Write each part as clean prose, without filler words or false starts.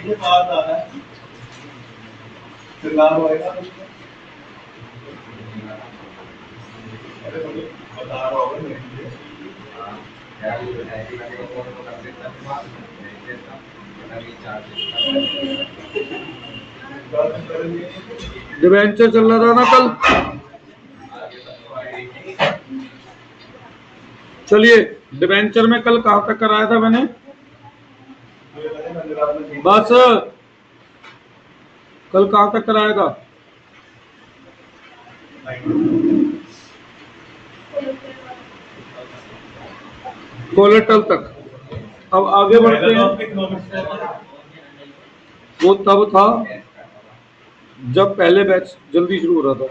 ये बात आ रहा है फिर लाभ होएगा अरे मुझे बता रहा होगा नहीं डिवेंचर चल रहा था ना कल। चलिए, डिवेंचर में कल कहां तक कराया था मैंने? बस कल कहां तक कराया था? कोलेटरल तक। अब आगे बढ़ते हैं। वो तब था जब पहले बैच जल्दी शुरू हो रहा था।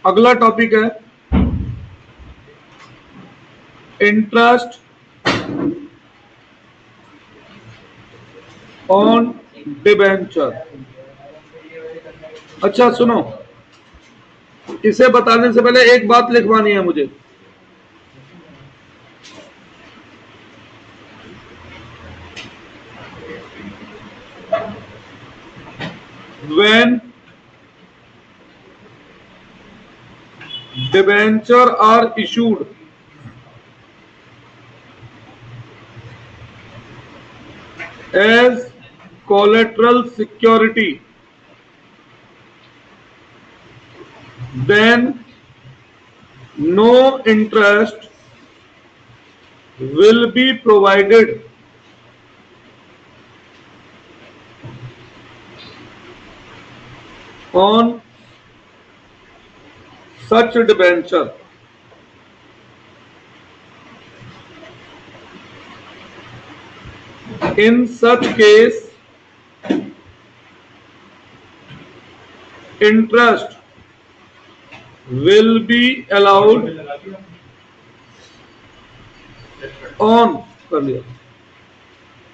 अगला टॉपिक है इंटरेस्ट ऑन डिबेंचर। अच्छा सुनो, इसे बताने से पहले एक बात लिखवानी है मुझे। When debenture are issued as collateral security, then no interest will be provided on such debenture. In such case, interest will be allowed on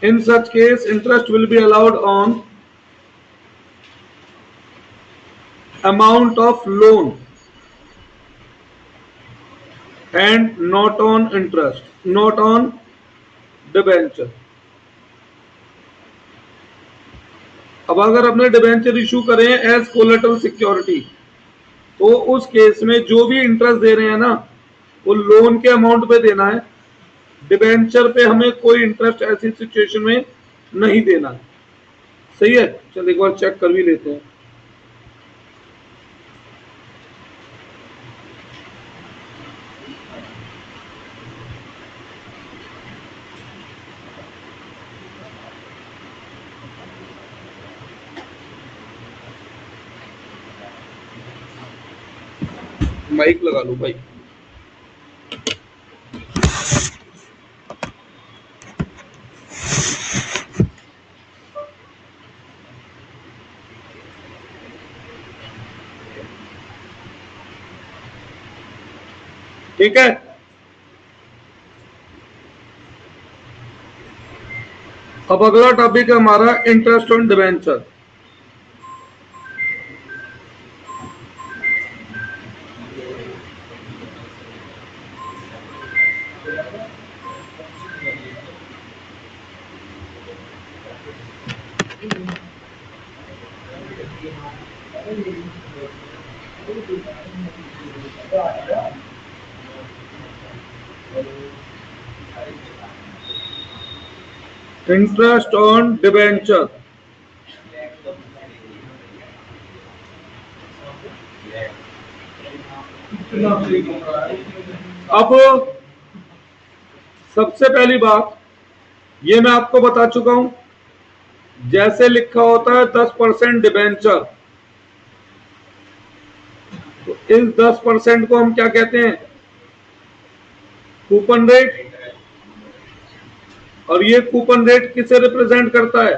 in such case interest will be allowed on amount of loan and not on interest, not on debenture. अब अगर अपने debenture issue करें as collateral security, तो उस case में जो भी interest दे रहे हैं ना, वो लोन के अमाउंट पे देना है। डिबेंचर पे हमें कोई इंटरेस्ट ऐसी सिचुएशन में नहीं देना है। सही है? चल एक बार चेक कर भी लेते हैं। माइक लगा लो भाई। ठीक है, अब अगला टॉपिक है हमारा interest on debenture. Interest on debenture. अब सबसे पहली बात ये मैं आपको बता चुका हूं, जैसे लिखा होता है 10% डिबेंचर, तो इस 10% को हम क्या कहते हैं? Coupon rate. और ये कूपन रेट किसे रिप्रेजेंट करता है?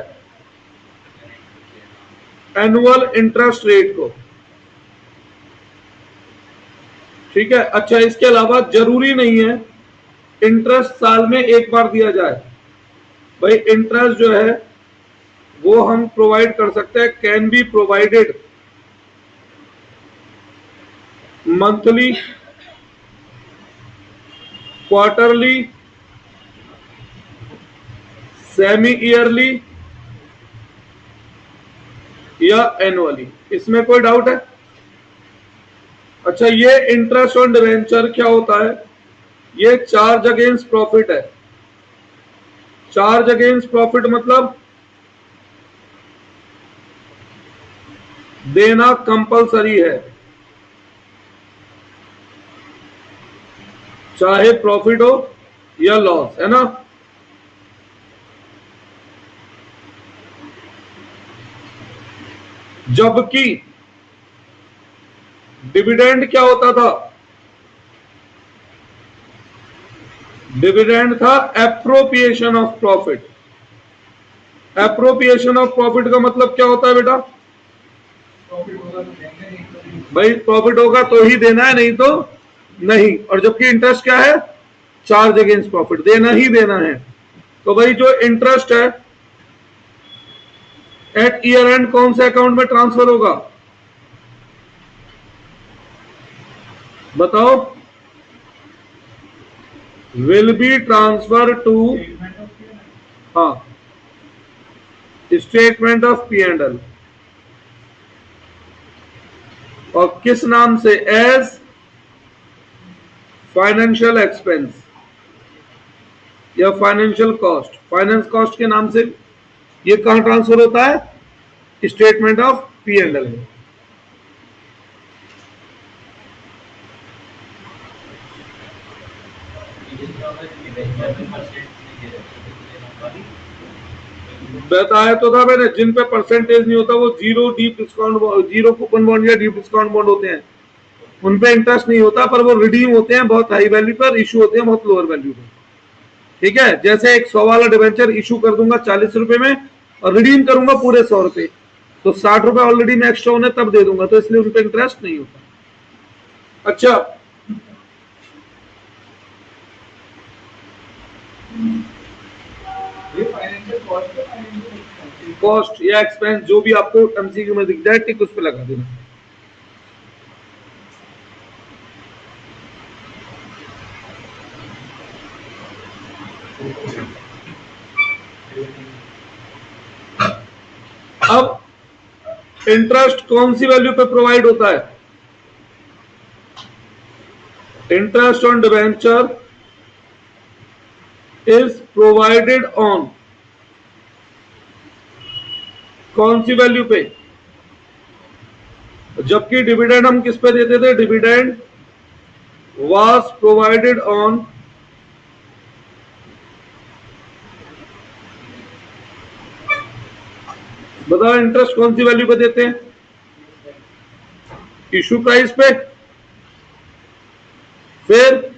एनुअल इंटरेस्ट रेट को। ठीक है। अच्छा, इसके अलावा जरूरी नहीं है इंटरेस्ट साल में एक बार दिया जाए। भाई इंटरेस्ट जो है वो हम प्रोवाइड कर सकते हैं, can be provided monthly, quarterly, semi yearly या एनुअली, इसमें कोई डाउट है? अच्छा, ये इंटरेस्ट ऑन डिवेंचर क्या होता है? ये चार्ज अगेंस्ट प्रॉफिट है। चार्ज अगेंस्ट प्रॉफिट मतलब देना कंपलसरी है, चाहे प्रॉफिट हो या लॉस, है ना। जबकि डिविडेंड क्या होता था? डिविडेंड था appropriation of profit. Appropriation of profit का मतलब क्या होता है बेटा? प्रॉफिट होगा तो देंगे, नहीं तो नहीं। भाई प्रॉफिट होगा तो ही देना है, नहीं तो नहीं। और जबकि इंटरेस्ट क्या है? चार्ज अगेंस्ट प्रॉफिट, देना ही देना है। तो भाई जो इंटरेस्ट है एट ईयर एंड कौन से अकाउंट में ट्रांसफर होगा? बताओ। Will be transfer to, statement of P&L। हाँ, statement of P and L. और किस नाम से? एज फाइनेंशियल एक्सपेंस या फाइनेंशियल कॉस्ट। फाइनेंस कॉस्ट के नाम से ये कहां ट्रांसफर होता है? Statement of P and L. बताया तो था मैंने, जिन पे परसेंटेज नहीं होता वो zero deep discount, zero coupon bond या डीप डिस्काउंट बॉन्ड होते हैं, उन पे इंटरेस्ट नहीं होता, पर वो रिडीम होते हैं बहुत हाई वैल्यू पर, इशू होते हैं बहुत लोअर वैल्यू पर। ठीक है, जैसे एक 100 वाला डिवेंचर इशू कर दूंगा 40 रुपए में और रिडीम करूंगा पूरे 100 रुपए, तो 60 रुपए ऑलरेडी मैं एक्स्ट्रा होने तब दे दूंगा, तो इसलिए उन पे इंटरेस्ट नहीं होता। अच्छा, ये फाइनेंशियल कॉस्ट है, फाइनेंशियल कॉस्ट या एक्सपेंस जो भी आपको एमसीक्यू में दिख जाए टिक उस पे लगा देना। अब इंटरेस्ट कौन सी वैल्यू पे प्रोवाइड होता है? Interest on debenture is provided on कौन सी वैल्यू पे? जबकि डिविडेंड हम किस पे देते थे? डिविडेंड वाज प्रोवाइडेड ऑन बताओ इंटरेस्ट कौन सी वैल्यू पे देते हैं? इशू प्राइस पे। फिर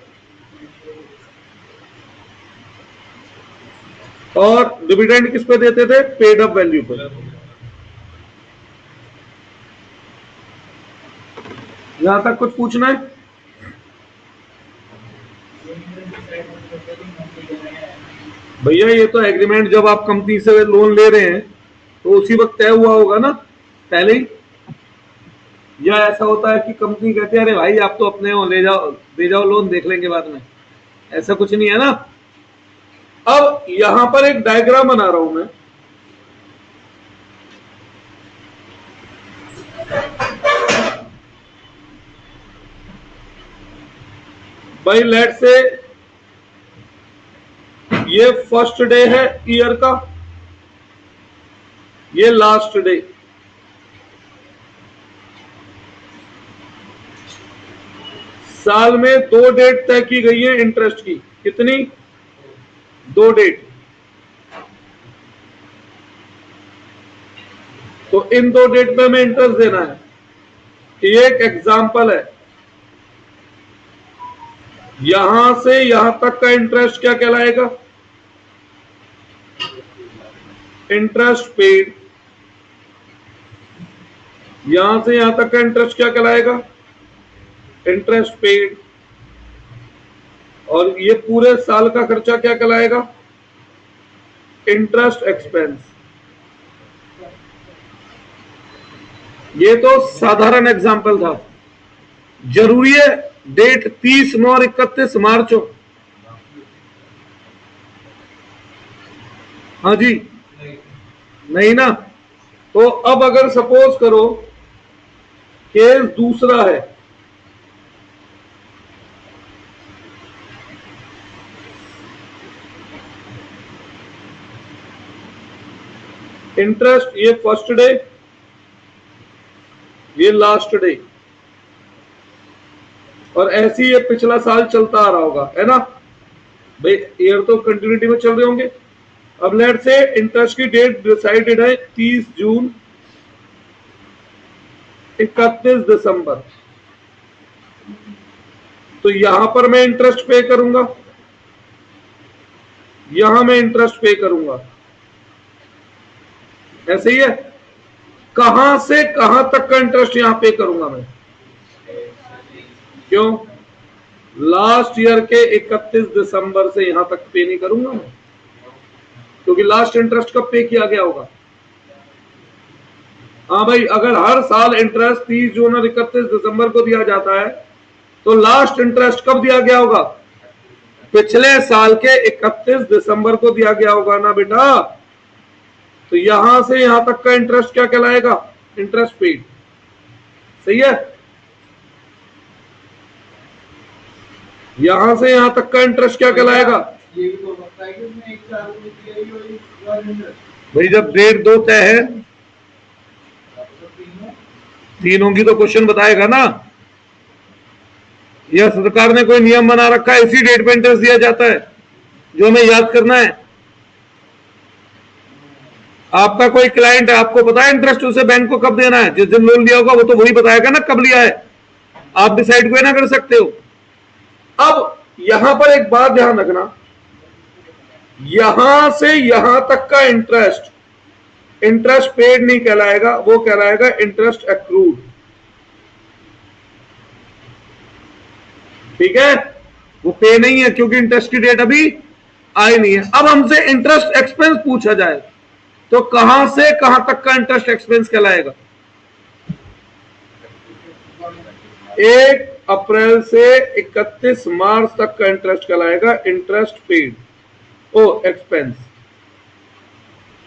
और डिविडेंड किस पे देते थे? पेड अप वैल्यू पे। यहां तक कुछ पूछना है? भैया ये तो एग्रीमेंट जब आप कंपनी से लोन ले रहे हैं तो उसी वक्त तय हुआ होगा ना पहले ही, या ऐसा होता है कि कंपनी कहती है अरे भाई आप तो अपने हो, ले जाओ दे जाओ लोन, देख लेंगे बाद में, ऐसा कुछ नहीं है ना। अब यहां पर एक डायग्राम बना रहा हूं मैं, भाई लेट से ये फर्स्ट डे है ईयर का, ये लास्ट डे। साल में 2 डेट तय की गई है इंटरेस्ट की, कितनी? 2 डेट। तो इन 2 डेट पे हमें इंटरेस्ट देना है। ये एक एग्जांपल है, यहां से यहां तक का इंटरेस्ट क्या कहलाएगा? Interest paid. यहां से यहां तक का इंटरेस्ट क्या कहलाएगा? Interest paid. और ये पूरे साल का खर्चा क्या कहलाएगा? Interest expense. ये तो साधारण एग्जांपल था, जरूरी है डेट 30, 9 और 31 मार्च हो? हाँ जी, नहीं ना। तो अब अगर सपोज करो केस दूसरा है, इंटरेस्ट ये फर्स्ट डे, ये लास्ट डे, और ऐसे ही ये पिछला साल चलता आ रहा होगा, है ना भाई, ईयर तो कंटिन्यूटी में चल रहे होंगे। अब लेट से इंटरेस्ट की डेट डिसाइडेड है 30 जून 31 दिसंबर, तो यहां पर मैं इंटरेस्ट पे करूंगा, यहां मैं इंटरेस्ट पे करूंगा, ऐसे ही है। कहां से कहां तक का इंटरेस्ट यहां पे करूंगा मैं, क्यों, लास्ट ईयर के 31 दिसंबर से यहां तक पे नहीं करूंगा मैं, क्योंकि लास्ट इंटरेस्ट कब पे किया गया होगा। हाँ भाई, अगर हर साल इंटरेस्ट 30 जून और 31 दिसंबर को दिया जाता है, तो लास्ट इंटरेस्ट कब दिया गया होगा, पिछले साल के 31 दिसंबर को दिया गया होगा ना बेटा। तो यहां से यहां तक का इंटरेस्ट क्या कहलाएगा, इंटरेस्ट पेड, सही है। यहां से यहां तक का इंटरेस्ट क्या कहलाएगा, ये भी तो लगता है कि उसने एक साल में किया ही वही इंटरेस्ट। भाई जब डेट दो तय है, तीनों की तो क्वेश्चन बताएगा ना, यह सरकार ने कोई नियम बना रखा है, इसी डेट पे इंटरेस्ट दिया जाता है, जो हमें याद करना है। आपका कोई क्लाइंट है, आपको पता है इंटरेस्ट उसे बैंक को कब देना है, जिस दिन लोन लिया होगा वो तो वही बताएगा ना कब लिया है, आप डिसाइड कोई ना कर सकते हो। अब यहां पर एक बात ध्यान रखना, यहां से यहां तक का इंटरेस्ट, इंटरेस्ट पेड नहीं कहलाएगा, वो कहलाएगा इंटरेस्ट एक्रूड, ठीक है, वो पे नहीं है क्योंकि इंटरेस्ट की डेट अभी आई नहीं है। अब हमसे इंटरेस्ट एक्सपेंस पूछा जाए तो कहां से कहां तक का इंटरेस्ट एक्सपेंस कहलाएगा, 1 अप्रैल से 31 मार्च तक का इंटरेस्ट कहलाएगा इंटरेस्ट पेड, ओ एक्सपेंस,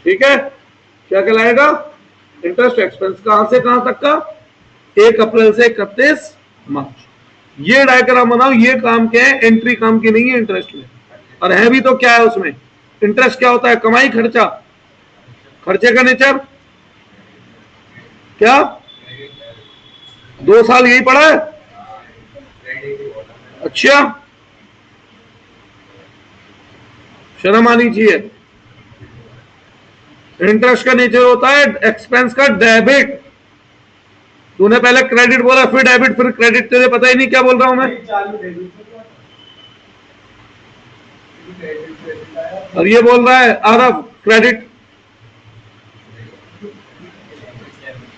ठीक है, क्या कहलाएगा, इंटरेस्ट एक्सपेंस। कहां से कहां तक का, 1 अप्रैल से 31 मार्च। ये डायग्राम बनाओ, ये काम क्या है, एंट्री काम की नहीं है इंटरेस्ट में, और है भी तो क्या है उसमें, इंटरेस्ट क्या होता है, कमाई खर्चा, खर्चे का नेचर क्या, 2 साल यही पड़ा है, अच्छा शर्म आनी चाहिए। इंटरेस्ट का नेचर होता है एक्सपेंस का डेबिट, तूने पहले क्रेडिट बोला फिर डेबिट फिर क्रेडिट, तुझे पता ही नहीं क्या बोल रहा हूं मैं, और ये बोल रहा है आरब क्रेडिट,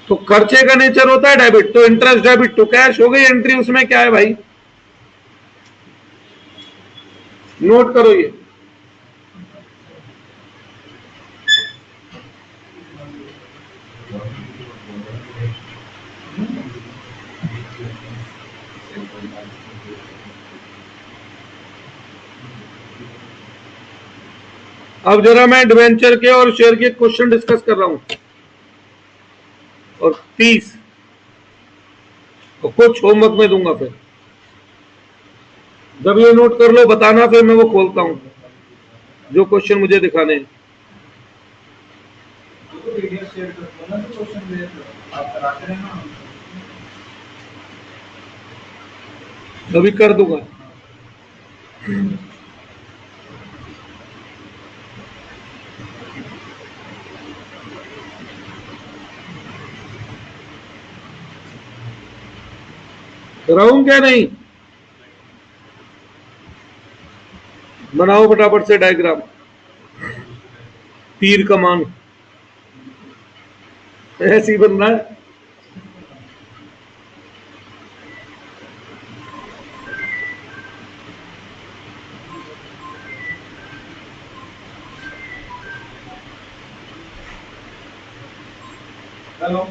तो खर्चे का नेचर होता है डेबिट, तो इंटरेस्ट डेबिट टू कैश हो गई एंट्री, उसमें क्या है भाई, नोट करो ये। अब जरा मैं डिवेंचर के और शेयर के क्वेश्चन डिस्कस कर रहा हूं, और 30 तो कुछ होमवर्क में दूंगा, फिर जब ये नोट कर लो बताना, फिर मैं वो खोलता हूं जो क्वेश्चन मुझे दिखाने हैं। अभी कर दूंगा। कराऊं क्या नहीं, बनाओ फटाफट से डायग्राम, तीर कमान ऐसी बन रहा है। हेलो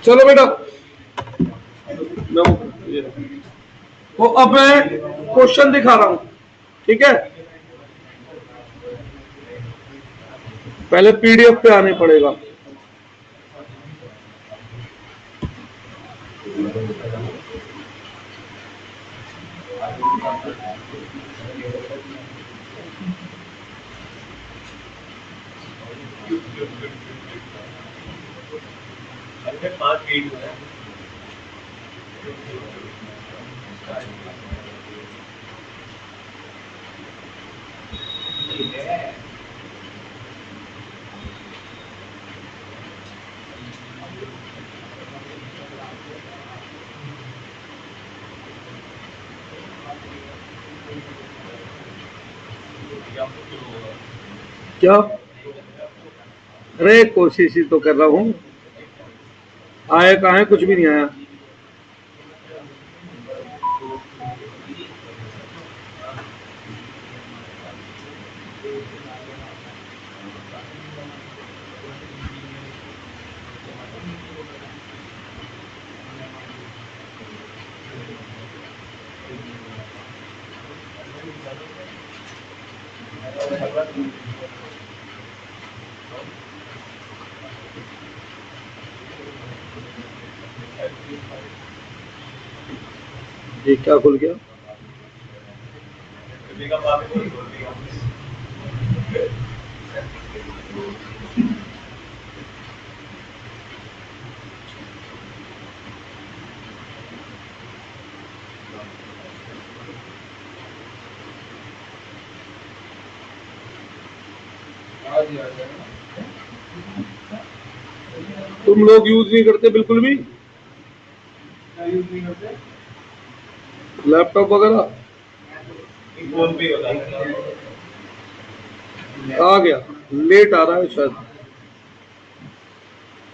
चलो बेटा, तो अब मैं क्वेश्चन दिखा रहा हूं, ठीक है। पहले पीडीएफ पे आने पड़ेगा। क्या? अरे कोशिश ही तो कर रहा हूं, आया कहाँ है, कुछ भी नहीं आया। ये क्या खुल गया? तुम लोग यूज नहीं करते बिल्कुल भी? यूज नहीं करते। लैपटॉप वगैरह फोन पे होता है। आ गया, लेट आ रहा है शायद।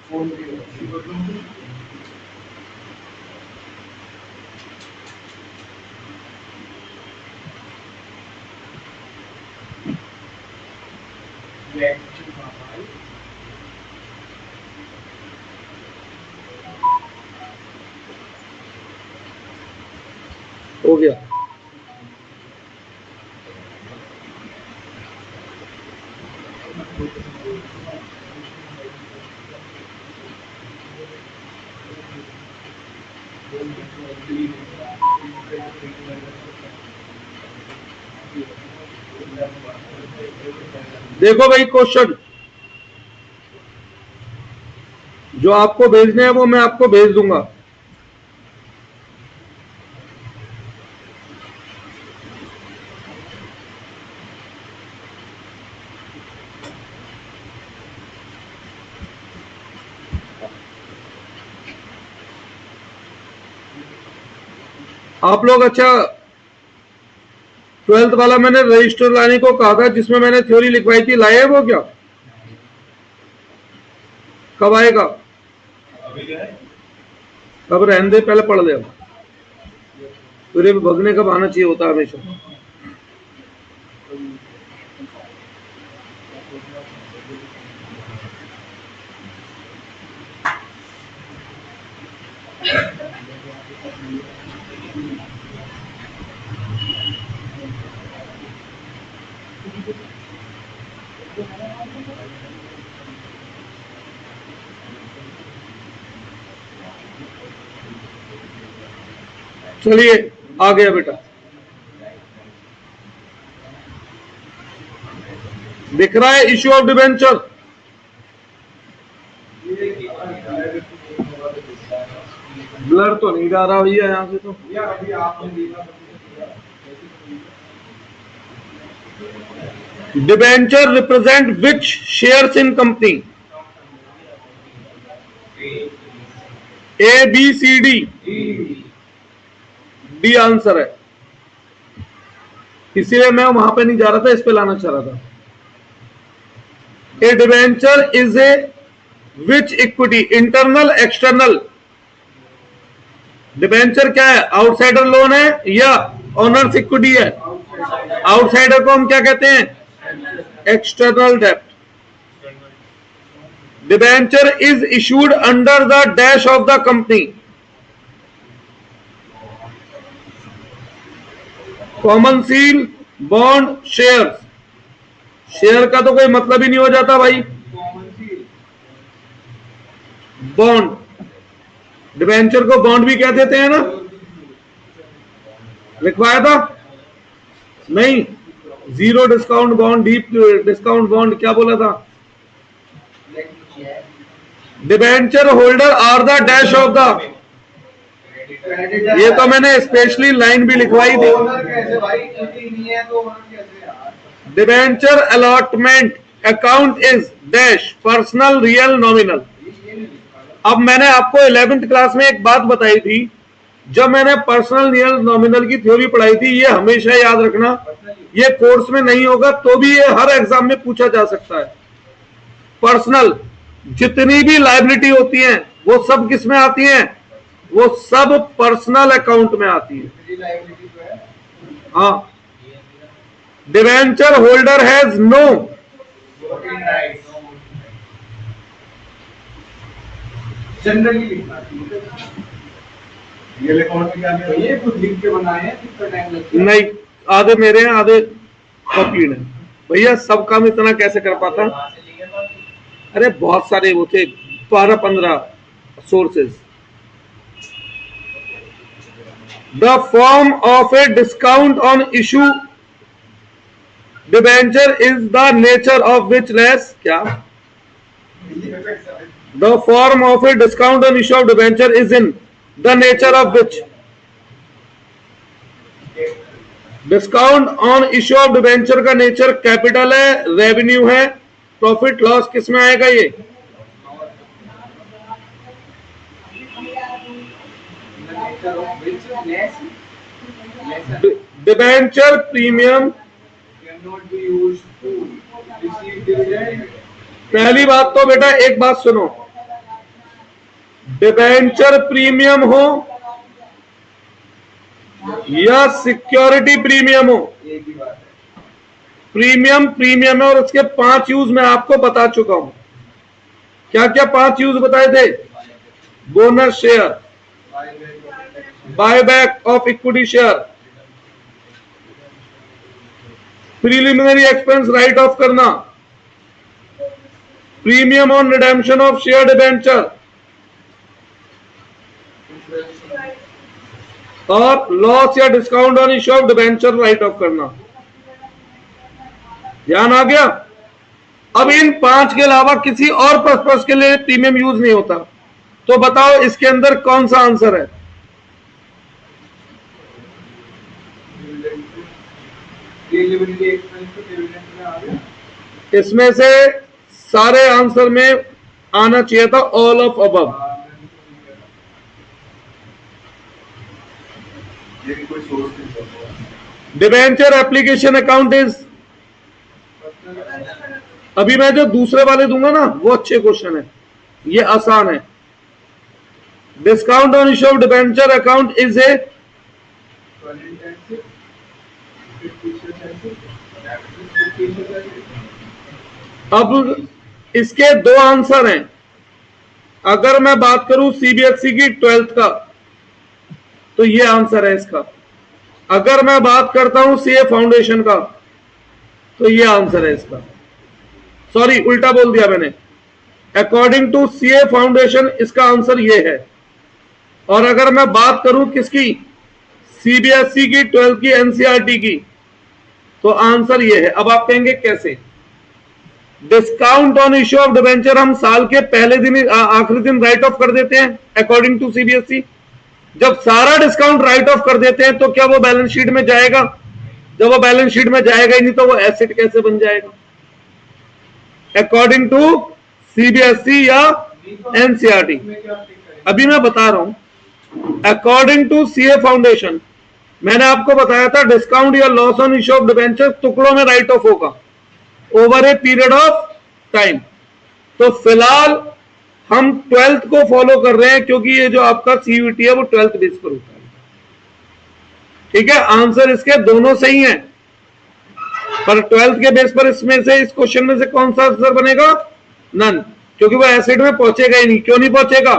फोन पे हो गया। देखो भाई, क्वेश्चन जो आपको भेजने हैं वो मैं आपको भेज दूंगा। आप लोग अच्छा, 12th वाला मैंने रजिस्टर लाने को कहा था जिसमें मैंने थ्योरी लिखवाई थी, लाए वो क्या? कब आएगा? अभी जो है अब रहने दे, पहले पढ़ ले। पूरे भगने कब आना चाहिए होता है हमेशा। चलिए, आ गया बेटा, दिख रहा है इश्यू ऑफ डिबेंचर? ब्लर तो नहीं जा रहा भैया यहाँ से तो। Debenture represent which shares in company? A B C D? D answer है, इसीलिए मैं वहां पे नहीं जा रहा था, इस पे लाना चाह रहा था। A debenture is a which equity? Internal, external? Debenture क्या है? आउटसाइडर लोन है या ओनर्स इक्विटी है? आउटसाइडर को हम क्या कहते हैं? एक्सटर्नल डेब्ट। Debenture is issued under the dash of the company? Common seal, bond, share? Share का तो कोई मतलब ही नहीं हो जाता भाई। बॉन्ड, डिबेंचर को बॉन्ड भी कह देते हैं ना, लिखवाया था नहीं? Zero discount bond, deep discount bond, क्या बोला था? Debenture holder are the dash of the, ये तो मैंने स्पेशली लाइन भी लिखवाई थी। Debenture allotment account is dash, personal, real, nominal. अब मैंने आपको 11th क्लास में एक बात बताई थी, जब मैंने पर्सनल, रियल, नॉमिनल की थ्योरी पढ़ाई थी, ये हमेशा याद रखना, ये कोर्स में नहीं होगा तो भी ये हर एग्जाम में पूछा जा सकता है। पर्सनल, जितनी भी लायबिलिटी होती हैं वो सब किस में आती हैं? वो सब पर्सनल अकाउंट में आती है। हाँ, debenture holder has no, generally लिखना रियल अकाउंट में क्या ये खुद लिख के बनाए हैं, कितना टाइम लगता है? नहीं, आधे मेरे हैं, आधे कॉपीड है भैया। सब काम इतना कैसे कर पाता? अरे बहुत सारे वो थे, 12-15 sources. The form of a discount on issue debenture is the nature of which less, क्या? The form of a discount on issue of debenture is in the nature of which? Discount on issue of debenture का nature capital है, revenue है, profit loss किस में आएगा? ये debenture premium cannot be used to receive dividend. पहली बात तो बेटा एक बात सुनो, डिबेंचर प्रीमियम हो या सिक्योरिटी प्रीमियम हो, एक ही बात है। प्रीमियम प्रीमियम है और उसके 5 यूज मैं आपको बता चुका हूं। क्या क्या 5 यूज बताए थे? Bonus share, buyback of equity share, preliminary expense write off करना, premium on redemption of share debenture और लॉस या discount on issue of debenture write off करना। ध्यान आ गया? अब इन 5 के अलावा किसी और पर्पस के लिए प्रीमियम यूज नहीं होता, तो बताओ इसके अंदर कौन सा आंसर है? इसमें से सारे आंसर में आना चाहिए था all of above. Debenture application account is, अभी मैं जो दूसरे वाले दूंगा ना वो अच्छे क्वेश्चन है, ये आसान है। Discount on issue of debenture account is a, अब इसके 2 आंसर हैं। अगर मैं बात करूं सीबीएसई की 12th का तो ये आंसर है इसका। अगर मैं बात करता हूं सीए फाउंडेशन का तो ये आंसर है इसका। सॉरी उल्टा बोल दिया मैंने, अकॉर्डिंग टू सीए फाउंडेशन इसका आंसर ये है। और अगर मैं बात करूं किसकी, सीबीएसई की 12th की एनसीईआरटी की, तो आंसर ये है। अब आप कहेंगे कैसे? Discount on issue of debenture हम साल के पहले दिन आखिरी दिन राइट ऑफ कर देते हैं अकॉर्डिंग टू सीबीएसई। जब सारा डिस्काउंट राइट ऑफ कर देते हैं तो क्या वो बैलेंस शीट में जाएगा? जब वो बैलेंस शीट में जाएगा ही नहीं तो वो एसेट कैसे बन जाएगा? अकॉर्डिंग टू सीबीएसई या एनसीईआरटी। अभी मैं बता रहा हूं, अकॉर्डिंग टू सीए फाउंडेशन मैंने आपको बताया था डिस्काउंट या loss on issue of debenture टुकड़ों में राइट ऑफ होगा over a period of time. तो फिलहाल हम 12th को फॉलो कर रहे हैं क्योंकि ये जो आपका सीयूटी है वो 12th बेस पर होता है। ठीक है, आंसर इसके दोनों सही हैं, पर 12th के बेस पर इसमें से इस क्वेश्चन में से कौन सा आंसर बनेगा? नन, क्योंकि वो एसेट में पहुंचेगा ही नहीं। क्यों नहीं पहुंचेगा?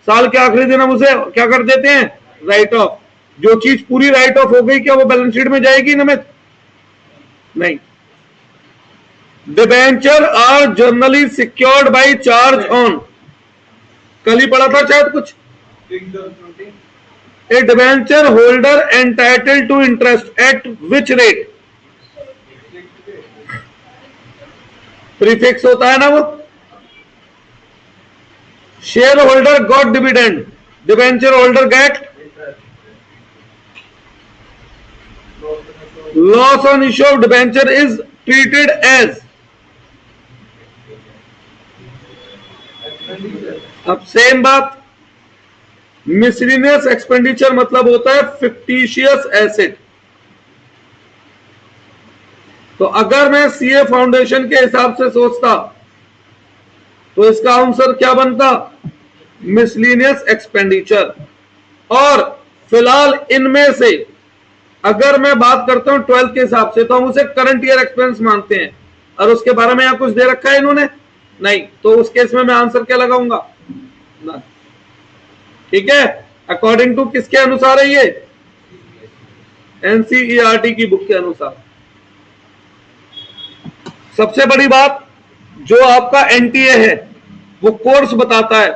साल के आखिरी दिन हम उसे क्या कर देते हैं? Right of. जो चीज पूरी राइट ऑफ हो गई क्या वो बैलेंस शीट में जाएगी? नमित नहीं। Debenture are generally secured by charge on, कल ही पढ़ा था शायद कुछ। A debenture holder entitled to interest at which rate? Prefix होता है ना वो। Share holder got dividend, debenture holder get loss on issue of debenture is treated as. अब सेम बात, मिसलिनियस एक्सपेंडिचर मतलब होता है फिक्टिशियस एसेट। तो अगर मैं सीए फाउंडेशन के हिसाब से सोचता तो इसका आंसर क्या बनता? Miscellaneous expenditure. और फिलहाल इनमें से अगर मैं बात करता हूं 12th के हिसाब से तो हम उसे करंट ईयर एक्सपेंस मानते हैं, और उसके बारे में यहां कुछ दे रखा है इन्होंने? नहीं, तो उस केस में मैं आंसर क्या लगाऊंगा? ना। ठीक है, अकॉर्डिंग टू किसके अनुसार है ये? एनसीईआरटी की बुक के अनुसार। सबसे बड़ी बात, जो आपका एनटीए है वो कोर्स बताता है,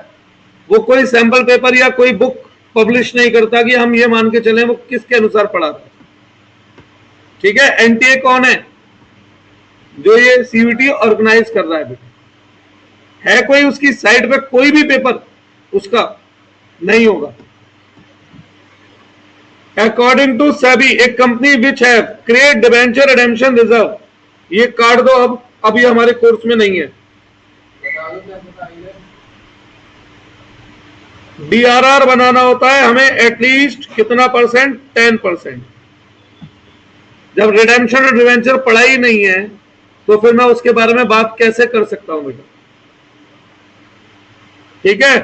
वो कोई सैंपल पेपर या कोई बुक पब्लिश नहीं करता कि हम ये मान के चलें वो किसके अनुसार पढ़ा था। ठीक है, एनटीए कौन है? जो ये सीयूटी ऑर्गेनाइज कर रहा है। बेटा है कोई उसकी साइट पे कोई भी पेपर उसका नहीं होगा। According to SEBI a company which have create debenture redemption reserve, ये काट दो अब ये हमारे कोर्स में नहीं है। DRR बनाना होता है हमें एटलीस्ट कितना परसेंट, 10%। जब रिडेम्पशन और डिवेंचर पढ़ा ही नहीं है तो फिर मैं उसके बारे में बात कैसे कर सकता हूं बेटा? ठीक है।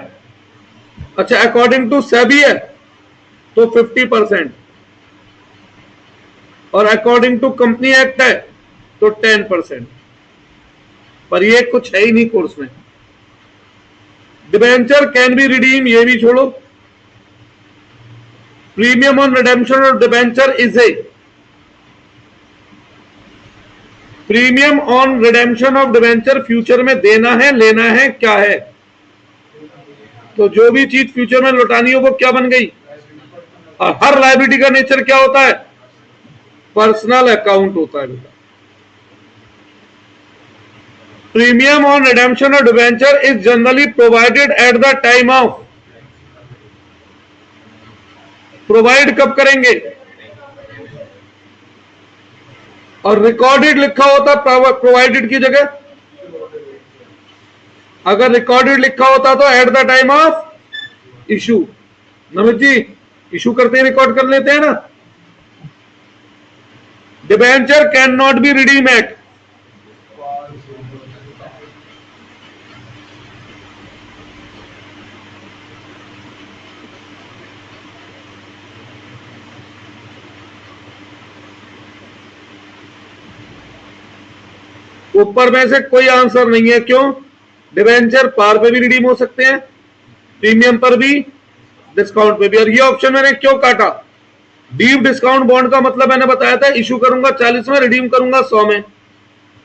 अच्छा, अकॉर्डिंग टू सेबी है तो 50%, और अकॉर्डिंग टू कंपनी एक्ट है तो 10%, पर ये कुछ है ही नहीं कोर्स में। डिबेंचर कैन बी रिडीम, ये भी छोड़ो। Premium on redemption of debenture is A, premium on redemption of debenture future में देना है, लेना है, क्या है? तो जो भी चीज फ्यूचर में लौटानी हो वो क्या बन गई? और हर लायबिलिटी का नेचर क्या होता है? पर्सनल अकाउंट होता है बेटा। Premium on redemption of debenture is generally provided eight the time of, provide कब करेंगे? और रिकॉर्डेड लिखा होता प्रोवाइडेड की जगह, अगर रिकॉर्डेड लिखा होता तो at the time of issue. Namit ji, issue करते ही रिकॉर्ड कर लेते हैं ना। Debenture can not be redeem at, ऊपर में से कोई आंसर नहीं है। क्यों? डिबेंचर पार पे भी रिडीम हो सकते हैं, प्रीमियम पर भी, डिस्काउंट पे भी। और ये ऑप्शन मैंने क्यों काटा? डीप डिस्काउंट बॉन्ड का मतलब मैंने बताया था इशू करूंगा 40 में, रिडीम करूंगा 100 में,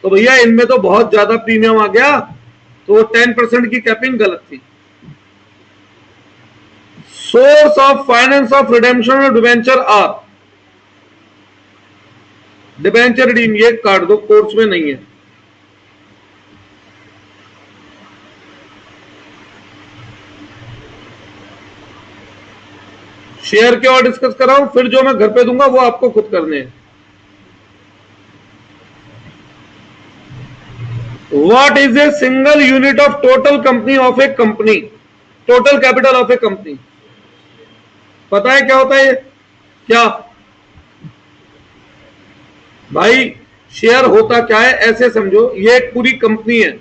तो भैया इनमें तो बहुत ज्यादा प्रीमियम आ गया, तो 10% की कैपिंग गलत थी। Source of finance of redemption of debenture are, debenture redeem, ये काट दो, कोर्स में नहीं है। शेयर के और डिस्कस कर रहा हूं, फिर जो मैं घर पे दूंगा वो आपको खुद करने हैं। What is a single unit of total company of A company, total capital of A company? पता है क्या होता है ये? क्या भाई, शेयर होता क्या है ऐसे समझो, ये एक पूरी कंपनी है,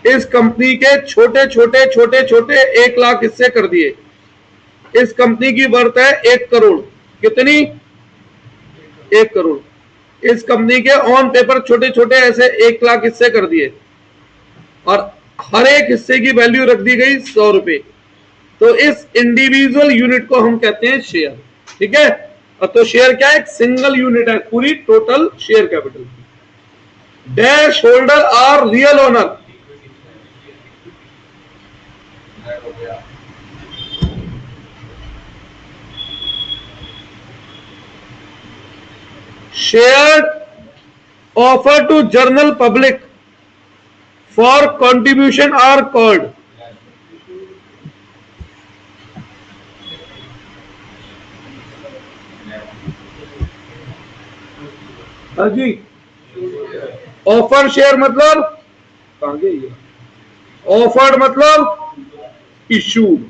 इस कंपनी के छोटे छोटे छोटे छोटे 1 लाख हिस्से कर दिए, इस कंपनी की वर्थ है 1 करोड़। कितनी? 1 करोड़। इस कंपनी के ऑन पेपर छोटे छोटे ऐसे 1 लाख हिस्से कर दिए, और हर एक हिस्से की वैल्यू रख दी गई 100 रुपए, तो इस इंडिविजुअल यूनिट को हम कहते हैं शेयर। ठीक है? तो शेयर क्या है? एक सिंगल यूनिट है पूरी total share capital. Dash holder are real owner, shared offer to general public for contribution are called, हाँ जी, ऑफर शेयर मतलब कहां गई है, ऑफर्ड मतलब issued.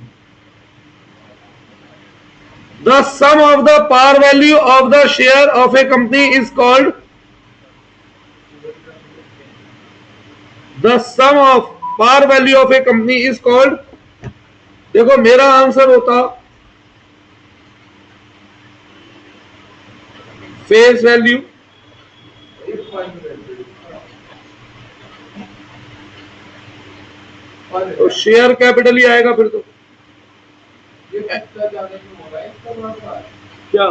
The sum of the par value of the share of a company is called, the sum of par value of a company is called, देखो मेरा answer होता face value, तो share capital ही आएगा फिर। तो क्या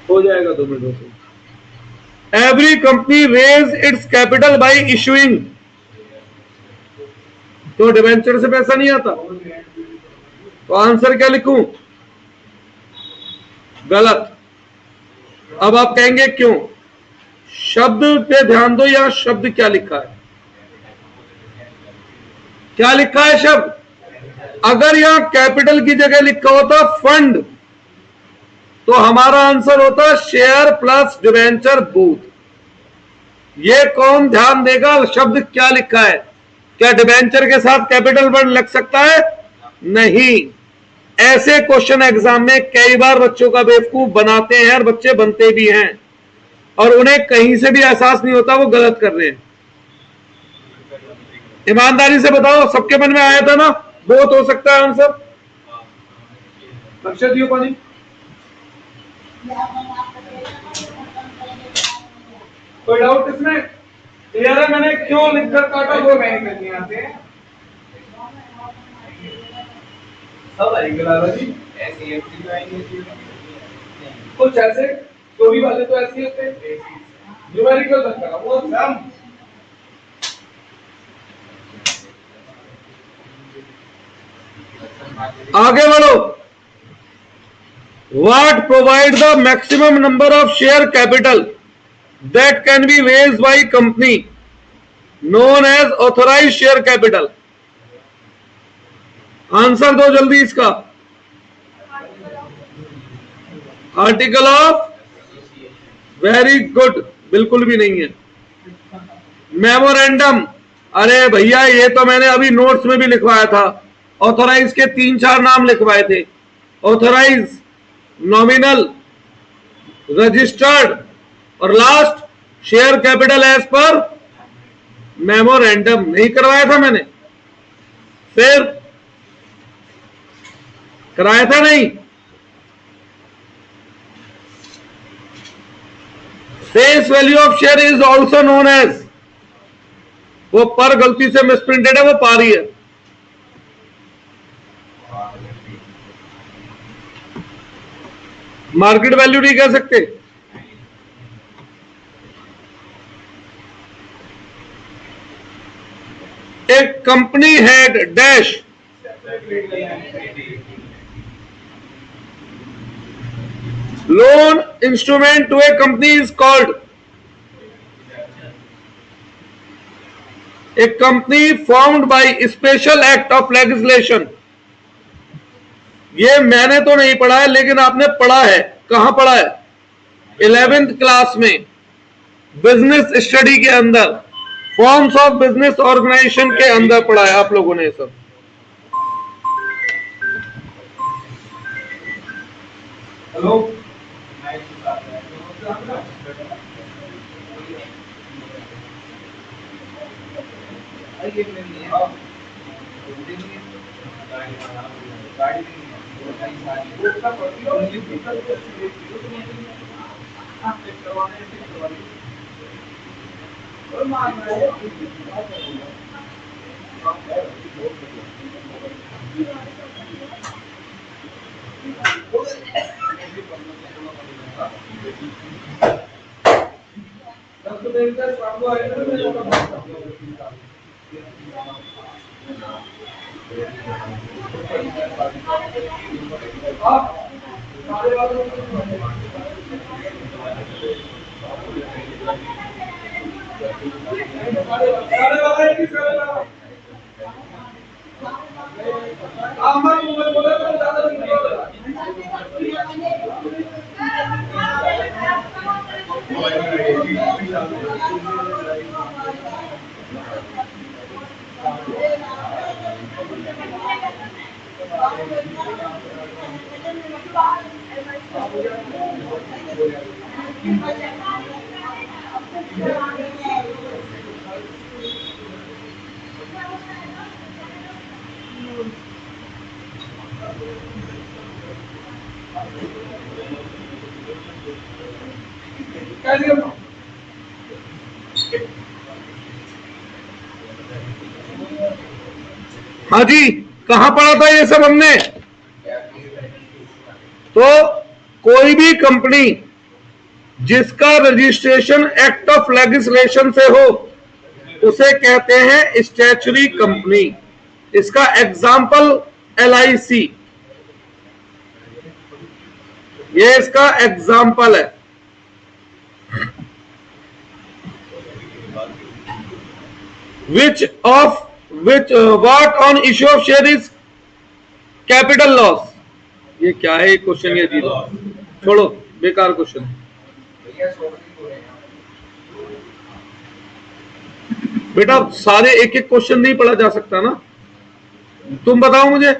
हो जाएगा 2 मिनटों से। Every company raise its capital by issuing, तो डिवेंचर से पैसा नहीं आता, तो आंसर क्या लिखूं? गलत। अब आप कहेंगे क्यों? शब्द पे ध्यान दो, यहां शब्द क्या लिखा है, क्या लिखा है शब्द? अगर यहां कैपिटल की जगह लिखा होता फंड, तो हमारा आंसर होता शेयर प्लस डिवेंचर बोथ। ये कौन ध्यान देगा शब्द क्या लिखा है? क्या डिबेंचर के साथ कैपिटल वर्ड लग सकता है? नहीं। ऐसे क्वेश्चन एग्जाम में कई बार बच्चों का बेवकूफ बनाते हैं और बच्चे बनते भी हैं और उन्हें कहीं से भी एहसास नहीं होता वो गलत कर रहे हैं। ईमानदारी से बताओ, सबके मन में आया था ना बोथ हो सकता है आंसर? लक्ष्य दियो पानी। कोई डाउट इसमें? क्लियर है? मैंने क्यों लिखकर काटा वो मैंने करनी आते हैं सब आएंगे जी। ऐसे कुछ ऐसे जो भी वाले तो ऐसे होते हैं न्यूमेरिकल तक का वो सम। आगे बढ़ो। What provide the maximum number of share capital that can be raised by company known as authorized share capital? Answer दो जल्दी इसका। आर्टिकल ऑफ, वेरी गुड, बिल्कुल भी नहीं है। मेमोरेंडम, अरे भैया ये तो मैंने अभी नोट्स में भी लिखवाया था। ऑथोराइज के 3-4 नाम लिखवाए थे। ऑथोराइज, नॉमिनल, रजिस्टर्ड और last share capital as per memorandum. नहीं करवाया था मैंने? फिर कराया था नहीं? Face value of share is also known as, वो पर गलती से मिसप्रिंटेड है, वो पारी है। मार्केट वैल्यू नहीं कह सकते। एक company had dash loan instrument to a company is called, a company formed by special act of legislation. ये मैंने तो नहीं पढ़ा है लेकिन आपने पढ़ा है। कहां पढ़ा है? 11th क्लास में बिजनेस स्टडी के अंदर, फॉर्म्स ऑफ बिजनेस ऑर्गेनाइजेशन के अंदर पढ़ा है आप लोगों ने सब। हेलो, हाँ जी, कहां पढ़ा था ये सब हमने? तो कोई भी कंपनी जिसका रजिस्ट्रेशन एक्ट ऑफ लेजिस्लेशन से हो उसे कहते हैं स्टैच्यूटरी कंपनी। इसका एग्जाम्पल LIC, ये इसका एग्जाम्पल है। what on issue of share is capital loss। ये क्या है क्वेश्चन? ये दी छोड़ो, बेकार क्वेश्चन। बेटा सारे एक एक क्वेश्चन नहीं पढ़ा जा सकता ना, तुम बताओ मुझे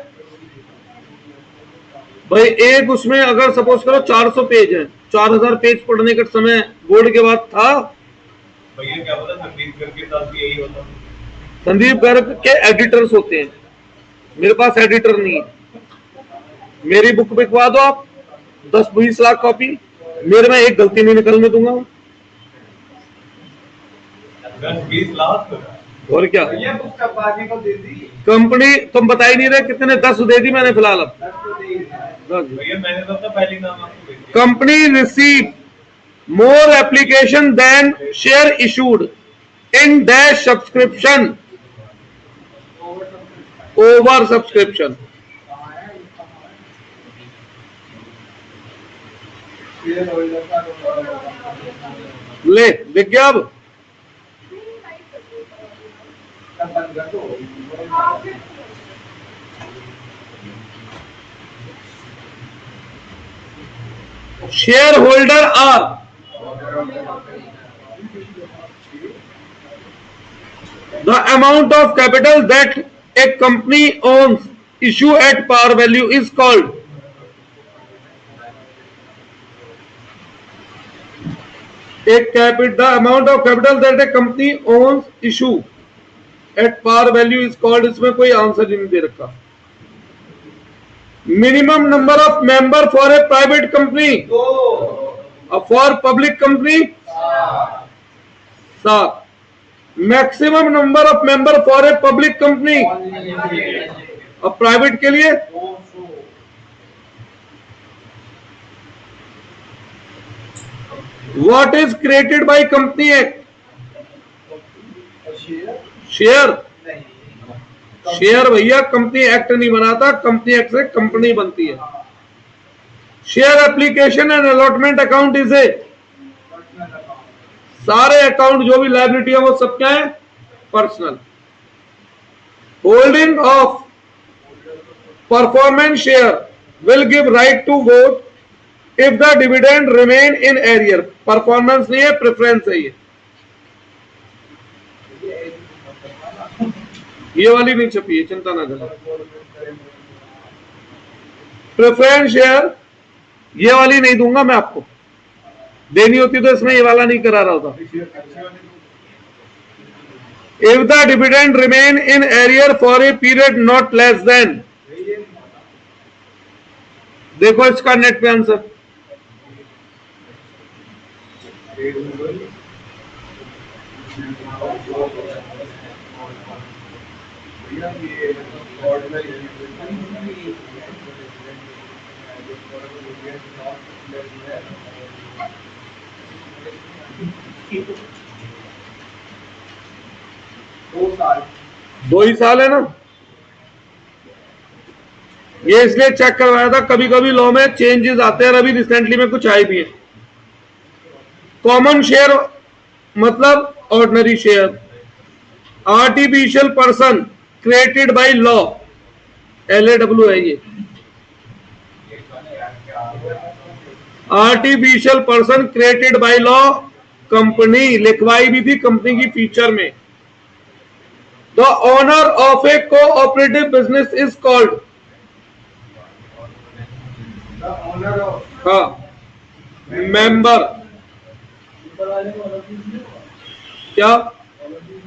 भाई। एक उसमें अगर सपोज करो 400 पेज है, 4000 पेज पढ़ने का समय बोर्ड के बाद था। भैया क्या बोला, संदीप गर्ग के साथ भी यही होता। संदीप गर्ग के एडिटर्स होते हैं, मेरे पास एडिटर नहीं है। मेरी बुक बिकवा दो आप 10-20 लाख कॉपी, मेरे में एक गलती नहीं निकलने दूंगा। 10-20 लाख और क्या, भैया बुक कब बाकी को दे दी कंपनी तुम बता ही नहीं रहे कितने, 10 दे दी मैंने फिलहाल। अब भैया मैंने तो अपना पहले नाम आपको भेज दिया। Company receive more application than share issued in dash subscription, over subscription. ले दिख गया अब। Share holder are the amount of capital that a company owns issue at par value is called. the amount of capital that a company owns issue at par value is called, इसमें कोई answer नहीं दे रखा। Minimum number of member for a private company, for public company 7। Maximum number of member for a public company, और private के लिए What is created by Company Act? Share. Share भैया company act नहीं बनाता, company act से company बनती है। Share application and allotment account is a, सारे अकाउंट जो भी लायबिलिटी है वो सब क्या है, personal. Holding of performance share will give right to vote if the dividend remain in arrear. Performance नहीं है, प्रेफरेंस है ये वाली नहीं छपी है, चिंता ना करो। प्रेफरेंस शेयर ये वाली नहीं दूंगा मैं आपको, देनी होती तो इसमें ये वाला नहीं करा रहा होता। If the dividend remain in arrear for a period not less than, देखो इसका नेट पे आंसर। दो ही साल है ना, ये इसलिए चेक करवाया था। कभी कभी लॉ में चेंजेस आते हैं, अभी रिसेंटली में कुछ आए भी है। कॉमन शेयर मतलब ordinary share. Artificial person created by law, LAW है ये। Artificial person created by law, company लिखवाई भी थी कंपनी की फीचर में। The owner of a cooperative business is called, हाँ मेंबर। क्या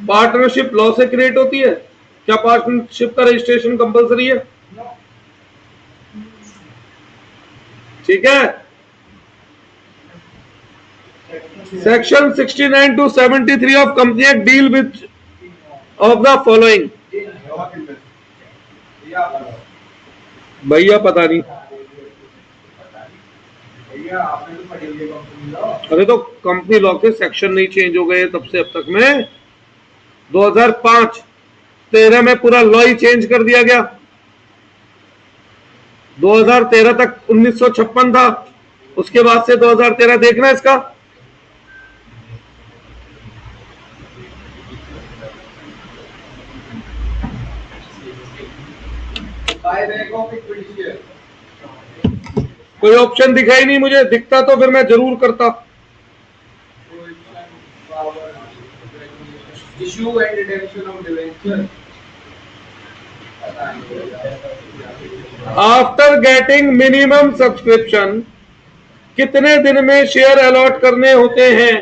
पार्टनरशिप लॉ से क्रिएट होती है? क्या पार्टनरशिप का रजिस्ट्रेशन कंपलसरी है? ठीक है। Section 69 to 73 of company act deal with of the following. भैया पता नहीं, अरे तो कंपनी लॉ के सेक्शन नहीं चेंज हो गए तब से अब तक में। 2005-13 में पूरा लॉ ही चेंज कर दिया गया। 2013 तक 1956 था, उसके बाद से 2013 देखना इसका। कोई ऑप्शन दिखा ही नहीं मुझे, दिखता तो फिर मैं जरूर करता। Issue and redemption of debenture. After getting minimum subscription कितने दिन में शेयर अलॉट करने होते हैं?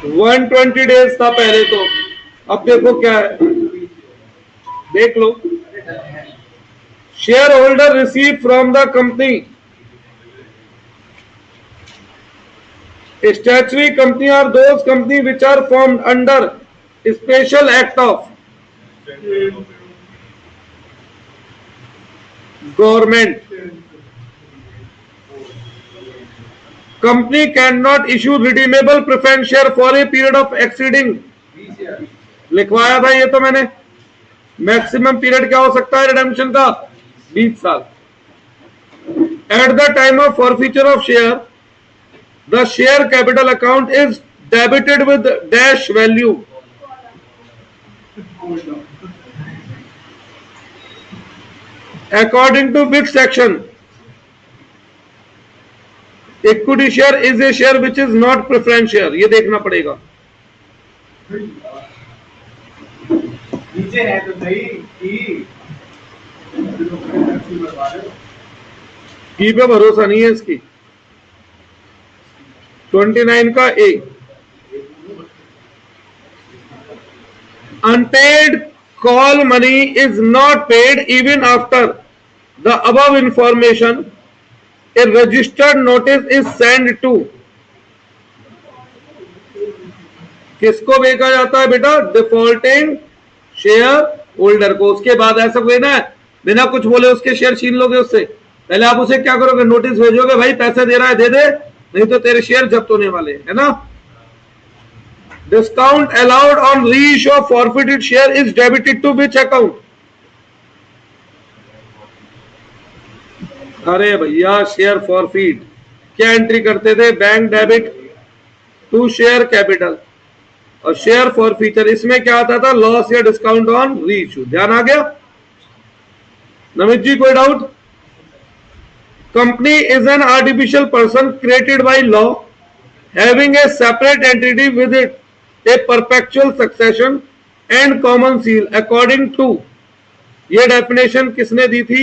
120 डेज था पहले तो, अब देखो क्या है, देख लो। Share holder receive from the company, statutory company are those company which are formed under special act of government. Company cannot issue redeemable preference share for a period of exceeding, लिखवाया था ये तो मैंने, मैक्सिमम पीरियड क्या हो सकता है redemption का? 20 साल। Eight the time of forfeiture of share the share capital account is debited with dash value. According to which section? Equity share is a share which is not preference share. ये देखना पड़ेगा। नीचे है तो सही की पे भरोसा नहीं है इसकी। 29 का ए, unpaid call money is not paid even after the above information. A registered notice is sent to, किसको भेजा जाता है बेटा? डिफॉल्टिंग शेयर होल्डर को। उसके बाद ऐसा कोई ना बिना कुछ बोले उसके शेयर छीन लोगे उससे, पहले आप उसे क्या करोगे? नोटिस भेजोगे, भाई पैसे दे रहा है दे दे, नहीं तो तेरे शेयर जब्त होने वाले है ना। Discount allowed on reissue of forfeited share is debited to which account? अरे भैया शेयर फॉरफिट क्या एंट्री करते थे? Bank debit to share capital, और शेयर फॉरफीचर इसमें क्या आता था? लॉस या डिस्काउंट ऑन रीइश्यू। ध्यान आ गया? नमित जी कोई doubt? Company is an artificial person created by law having a separate entity with it a perpetual succession and common seal according to, ये डेफिनेशन किसने दी थी?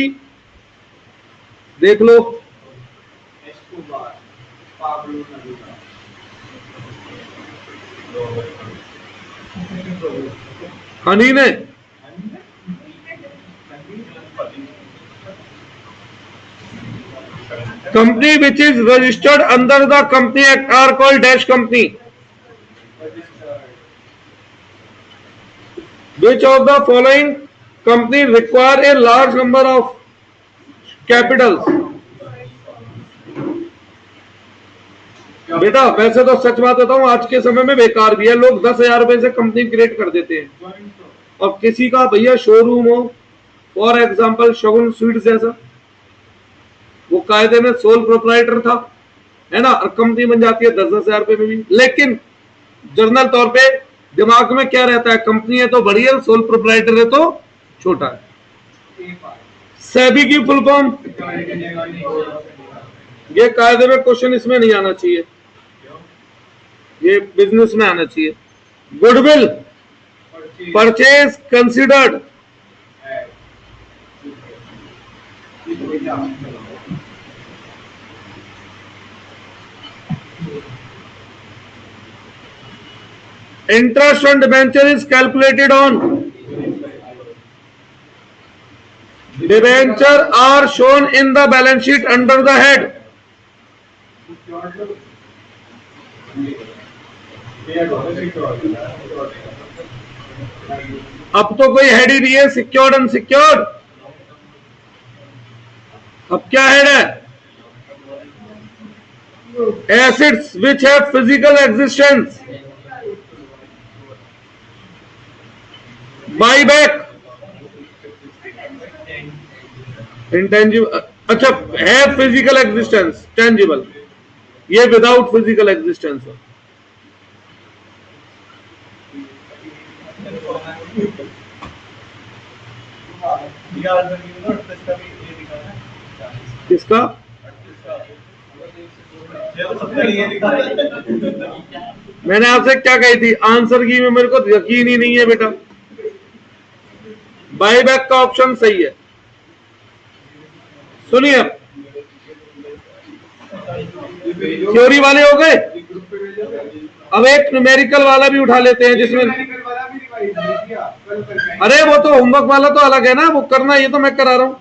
देख लो, हनी ने। Company which is registered under the Company Act are called dash company. Which of the following company require a large number of capitals? बेटा वैसे तो सच बात बताऊं आज के समय में बेकार भी है, लोग 10,000 रुपए से कंपनी क्रिएट कर देते हैं, और किसी का भैया शोरूम हो, फॉर एग्जांपल शगुन स्वीट्स जैसा, वो कायदे में सोल प्रोप्राइटर था, है ना, और कंपनी बन जाती है 10-10 हजार रुपए में भी। लेकिन जर्नल तौर पे दिमाग में क्या रहता है? कंपनी है तो बड़ी है, सोल प्रोप्राइटर है तो छोटा है। सेबी की फुल फॉर्म, ये कायदे में क्वेश्चन इसमें नहीं आना चाहिए, ये बिजनेस में आना चाहिए। Goodwill purchase considered, interest on debenture is calculated on, debenture are shown in the balance sheet under the head, अब तो कोई हेड ही नहीं है, सिक्योर्ड अनसिक्योर्ड। अब क्या हेड है? Assets which have physical existence, by back, intangible, अच्छा है फिजिकल एग्जिस्टेंस, टेंजिबल, ये विदाउट फिजिकल एग्जिस्टेंस है। किसका? मैंने आपसे क्या कही थी, आंसर की में मेरे को यकीन ही नहीं है बेटा। बाईबैक का ऑप्शन सही है। सुनिए, थ्योरी वाले हो गए, अब एक न्यूमेरिकल वाला भी उठा लेते हैं जिसमें, अरे वो तो होमवर्क वाला तो अलग है ना, वो करना, ये तो मैं करा रहा हूं।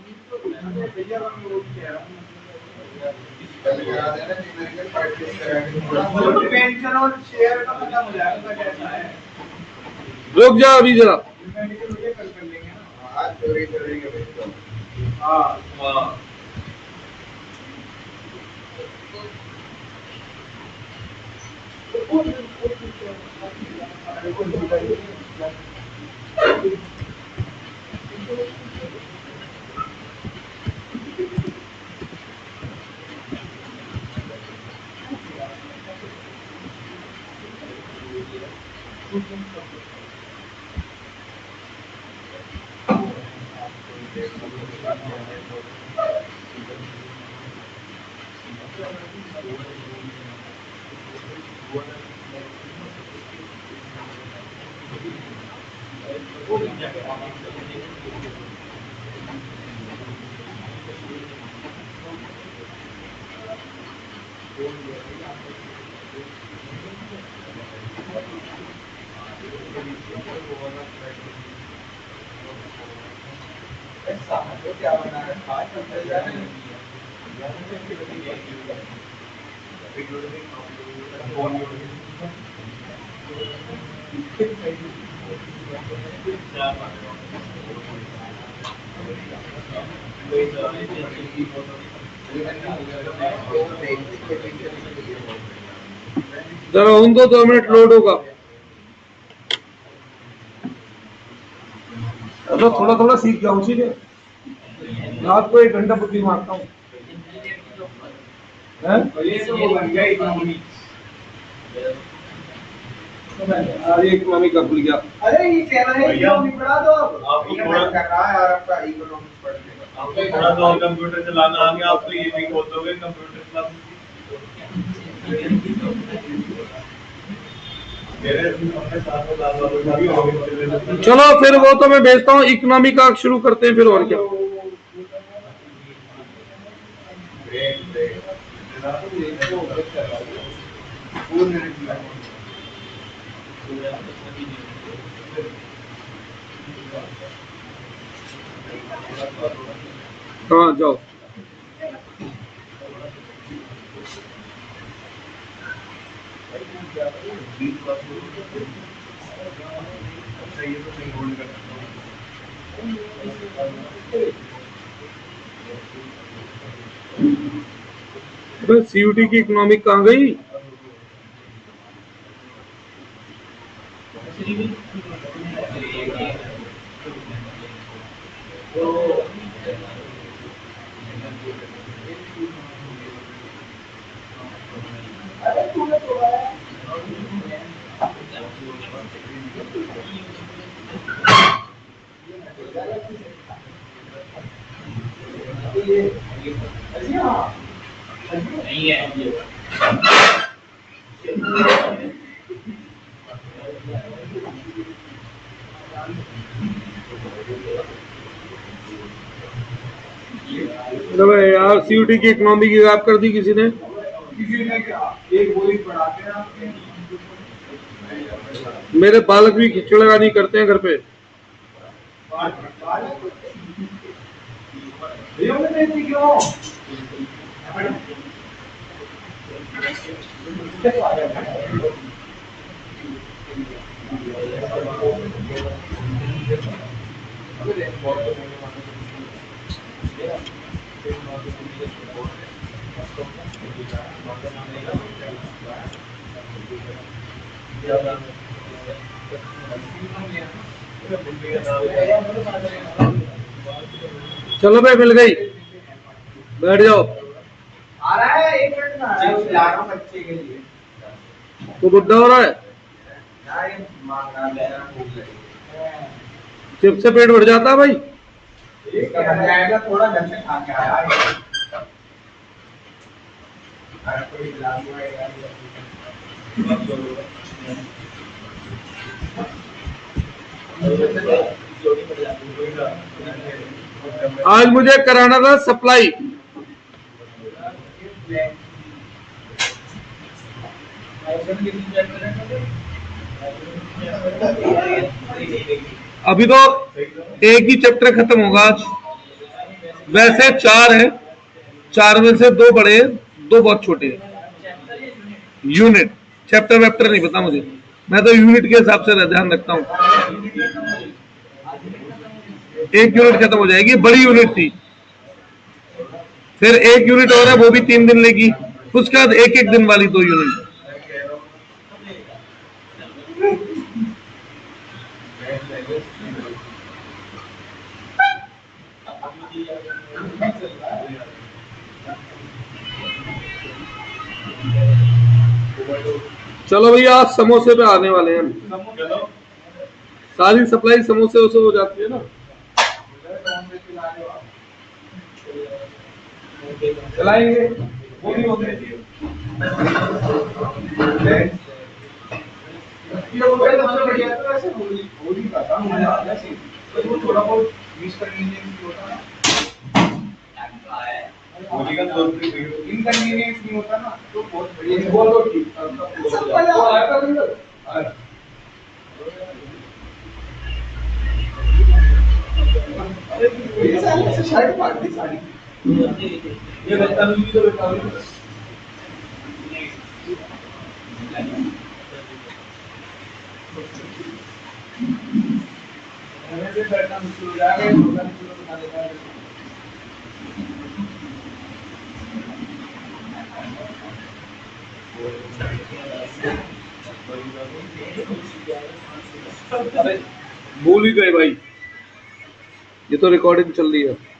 रुक जाओ अभी जरा। जरा उन 2 मिनट लोड होगा, तो थोड़ा थोड़ा सीख जाऊं, ठीक है। रात को 1 घंटा बुद्धि मारता हूँ। अरे इकोनॉमी का भूल गया। अरे ये कह रहा है इकोनॉमी पढ़ा दो, आपको थोड़ा कर रहा है और आपका इकोनॉमिक्स पढ़ लेगा, आपको थोड़ा तो कंप्यूटर चलाना आ गया, आप तो ये भी खोल दोगे कंप्यूटर क्लास। चलो फिर वो तो मैं भेजता हूँ, इकोनॉमी का शुरू करते हैं फिर, और क्या। हाँ जाओ। सीयूटी की इकोनॉमिक कहाँ गई? नहीं है यार सीयूटी की इकोनॉमी की गैप कर दी किसी ने एक गोली पढ़ाते हैं आपके, मेरे बालक भी खिचड़ा नहीं करते हैं घर पे। क्यों? चलो भाई मिल गई, बैठ जाओ। आ रहा है 1 मिनट में, ला रहा हूं बच्चे के लिए। तो बुढ़ा हो रहा है, चिप से पेट भर जाता है भाई। थोड़ा घर से खा के आया। आज मुझे कराना था सप्लाई। अभी तो एक ही चैप्टर खत्म होगा आज, वैसे 4 है, 4 में से 2 बड़े हैं, 2 बहुत छोटे हैं। यूनिट चैप्टर वैप्टर नहीं पता मुझे, मैं तो यूनिट के हिसाब से ध्यान रखता हूँ। एक यूनिट खत्म हो जाएगी, बड़ी यूनिट थी, फिर एक यूनिट और है, वो भी 3 दिन लेगी, उसके बाद एक एक दिन वाली 2 यूनिट। चलो भैया, आज समोसे पे आने वाले हैं। सारी सप्लाई समोसे से हो जाती है ना। चलाएंगे वो भी होते हैं। थोड़ा बहुत मिसकन्वीनियंस होता है, इनकन्वीनियंस नहीं होता ना, तो बहुत बढ़िया। ये बदतमीजी तो बदतमीजी से बैठना मुश्किल हो जाएगा। भूल ही गए भाई, ये तो रिकॉर्डिंग चल रही है।